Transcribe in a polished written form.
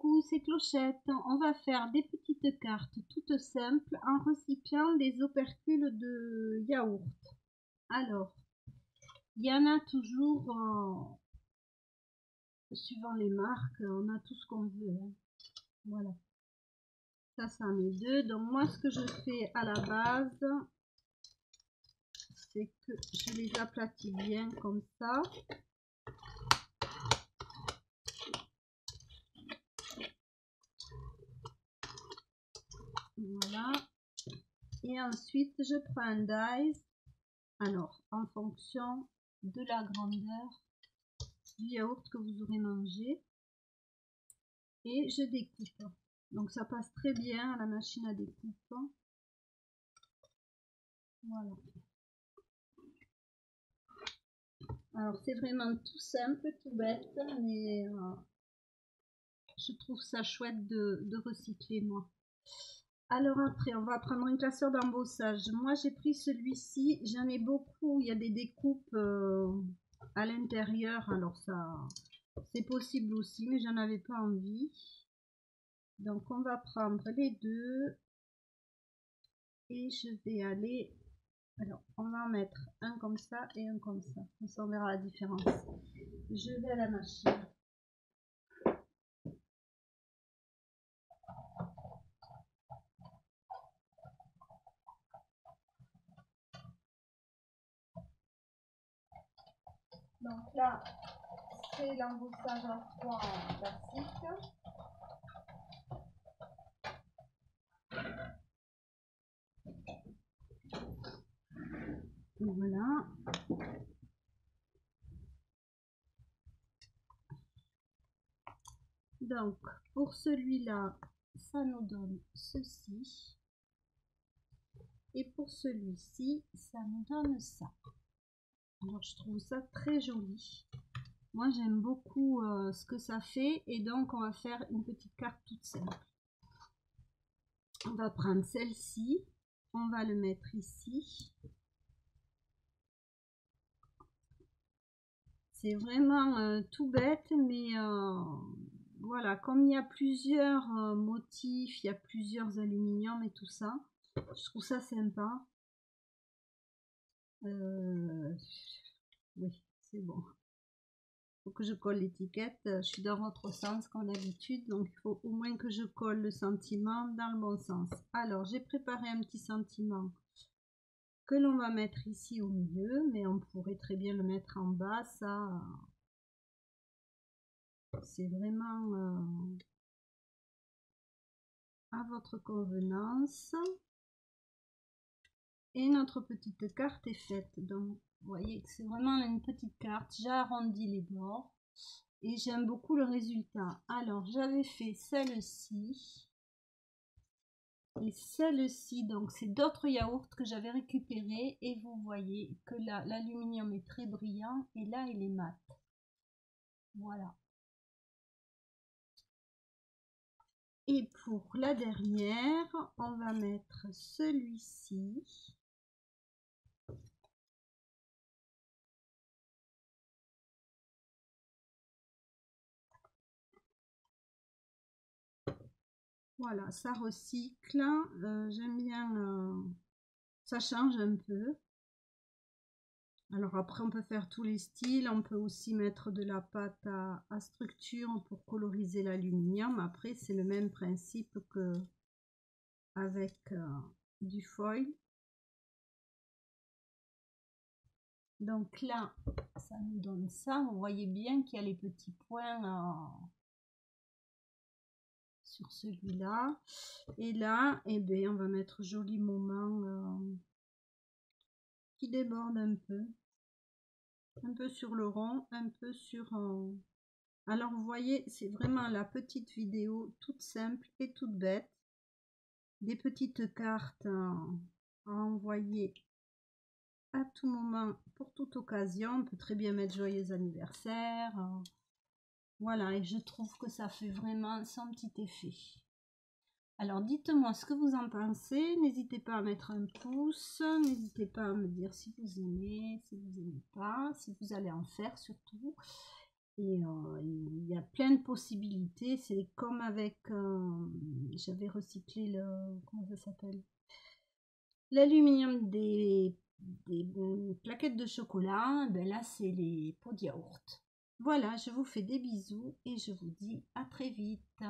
coucou, c'est Clochette. On va faire des petites cartes toutes simples en recyclant des opercules de yaourt. Alors, il y en a toujours, suivant les marques, on a tout ce qu'on veut. Hein. Voilà. Ça en est deux. Donc moi, ce que je fais à la base, c'est que je les aplatis bien comme ça. Voilà. Et ensuite, je prends un dice. Alors, en fonction de la grandeur du yaourt que vous aurez mangé. Et je découpe. Donc, ça passe très bien à la machine à découpe. Voilà. Alors, c'est vraiment tout simple, tout bête, mais je trouve ça chouette de recycler, moi. Alors après, on va prendre un classeur d'embossage. Moi, j'ai pris celui-ci. J'en ai beaucoup. Il y a des découpes à l'intérieur. Alors ça, c'est possible aussi, mais j'en avais pas envie. Donc, on va prendre les deux. Et je vais aller... Alors, on va en mettre un comme ça et un comme ça. Comme ça, on verra la différence. Je vais à la machine. Donc là, c'est l'embossage en froid en plastique. Voilà. Donc, pour celui-là, ça nous donne ceci. Et pour celui-ci, ça nous donne ça. Alors, je trouve ça très joli. Moi, j'aime beaucoup ce que ça fait. Et donc, on va faire une petite carte toute simple. On va prendre celle-ci. On va le mettre ici. C'est vraiment tout bête, mais voilà, comme il y a plusieurs motifs, il y a plusieurs aluminiums et tout ça, je trouve ça sympa. Oui, c'est bon. Il faut que je colle l'étiquette. Je suis dans votre sens comme d'habitude, donc il faut au moins que je colle le sentiment dans le bon sens. Alors, j'ai préparé un petit sentiment que l'on va mettre ici au milieu, mais on pourrait très bien le mettre en bas. Ça, c'est vraiment à votre convenance. Et notre petite carte est faite. Donc, vous voyez que c'est vraiment une petite carte. J'ai arrondi les bords et j'aime beaucoup le résultat. Alors, j'avais fait celle-ci et celle-ci. Donc, c'est d'autres yaourts que j'avais récupérés et vous voyez que là, l'aluminium est très brillant et là, il est mat. Voilà. Et pour la dernière, on va mettre celui-ci. Voilà, ça recycle. J'aime bien, ça change un peu. Alors après, on peut faire tous les styles. On peut aussi mettre de la pâte à structure pour coloriser l'aluminium. Après, c'est le même principe que avec du foil. Donc là, ça nous donne ça. Vous voyez bien qu'il y a les petits points sur celui-là. Et là, eh bien, on va mettre joli moment qui déborde un peu sur le rond, un peu sur... Alors, vous voyez, c'est vraiment la petite vidéo toute simple et toute bête. Des petites cartes à envoyer à tout moment, pour toute occasion. On peut très bien mettre joyeux anniversaire. Voilà, et je trouve que ça fait vraiment son petit effet. Alors, dites-moi ce que vous en pensez. N'hésitez pas à mettre un pouce. N'hésitez pas à me dire si vous aimez, si vous n'aimez pas, si vous allez en faire surtout. Et il y a plein de possibilités. C'est comme avec, j'avais recyclé le, comment ça s'appelle? L'aluminium des plaquettes de chocolat. Ben là, c'est les pots de yaourt. Voilà, je vous fais des bisous et je vous dis à très vite.